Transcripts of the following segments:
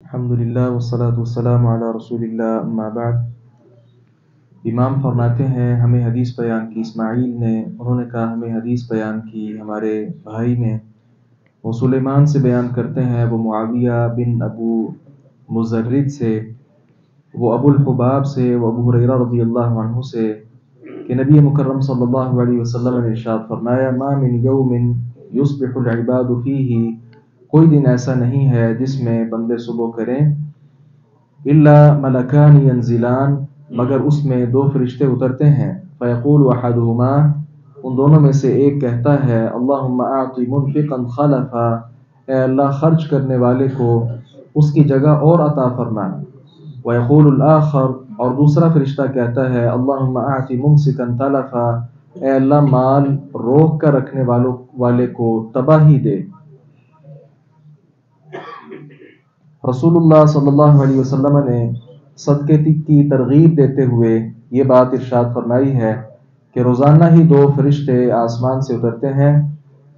الحمدللہ والصلاة والسلام علی رسول اللہ اما بعد۔ امام فرماتے ہیں ہمیں حدیث بیان کی اسماعیل نے، انہوں نے کہا ہمیں حدیث بیان کی ہمارے بھائی نے، وہ سلیمان سے بیان کرتے ہیں، وہ معاویہ بن ابو مزرد سے، وہ ابو الحباب سے، وہ ابو ہریرہ رضی اللہ عنہ سے کہ نبی مکرم صلی اللہ علیہ وسلم نے ارشاد فرمایا ما من یوم یصبح العباد فیہ، کوئی دن ایسا نہیں ہے جس میں بندے صبح کریں، الا ملکان ینزلان، مگر اس میں دو فرشتے اترتے ہیں، فیقول احدہما، ان دونوں میں سے ایک کہتا ہے اللہم اعط منفقا خلفا، اے اللہ خرچ کرنے والے کو اس کی جگہ اور عطا فرما، ویقول الآخر، اور دوسرا فرشتہ کہتا ہے اللہم اعط ممسکا تلفا، اے اللہ مال روک کر رکھنے والے کو تباہی دے۔ رسول اللہ صلی اللہ علیہ وسلم نے صدقے کی ترغیب دیتے ہوئے یہ بات ارشاد فرمائی ہے کہ روزانہ ہی دو فرشتے آسمان سے اترتے ہیں،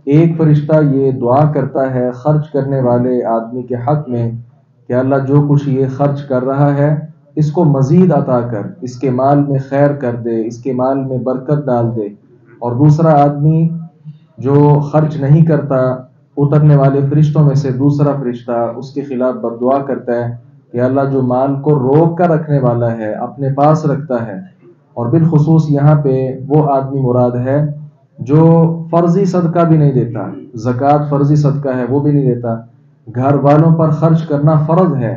ایک فرشتہ یہ دعا کرتا ہے خرچ کرنے والے آدمی کے حق میں کہ اللہ جو کچھ یہ خرچ کر رہا ہے اس کو مزید عطا کر، اس کے مال میں خیر کر دے، اس کے مال میں برکت ڈال دے، اور دوسرا آدمی جو خرچ نہیں کرتا، اترنے والے فرشتوں میں سے دوسرا فرشتہ اس کے خلاف بد دعا کرتا ہے کہ اللہ جو مال کو روک کر رکھنے والا ہے اپنے پاس رکھتا ہے، اور بالخصوص یہاں پہ وہ آدمی مراد ہے جو فرضی صدقہ بھی نہیں دیتا، زکوٰۃ فرضی صدقہ ہے وہ بھی نہیں دیتا، گھر والوں پر خرچ کرنا فرض ہے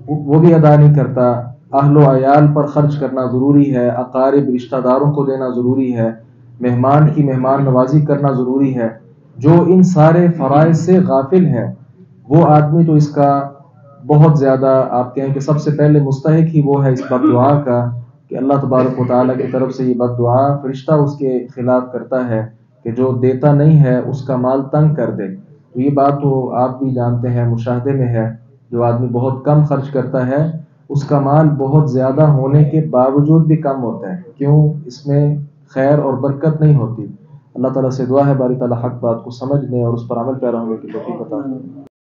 وہ بھی ادا نہیں کرتا، اہل و عیال پر خرچ کرنا ضروری ہے، اقارب رشتہ داروں کو دینا ضروری ہے، مہمان کی مہمان نوازی کرنا ضروری ہے، جو ان سارے فرائض سے غافل ہے وہ آدمی تو اس کا بہت زیادہ آپ کہیں کہ سب سے پہلے مستحق ہی وہ ہے اس بد دعا کا کہ اللہ تبارک و تعالیٰ کی طرف سے یہ بد دعا فرشتہ اس کے خلاف کرتا ہے کہ جو دیتا نہیں ہے اس کا مال تنگ کر دے۔ تو یہ بات تو آپ بھی جانتے ہیں، مشاہدے میں ہے، جو آدمی بہت کم خرچ کرتا ہے اس کا مال بہت زیادہ ہونے کے باوجود بھی کم ہوتا ہے، کیوں؟ اس میں خیر اور برکت نہیں ہوتی۔ اللہ تعالیٰ سے دعا ہے باری تعالیٰ حق بات کو سمجھنے اور اس پر عمل پیرا ہونے کی توفیق عطا فرمائے۔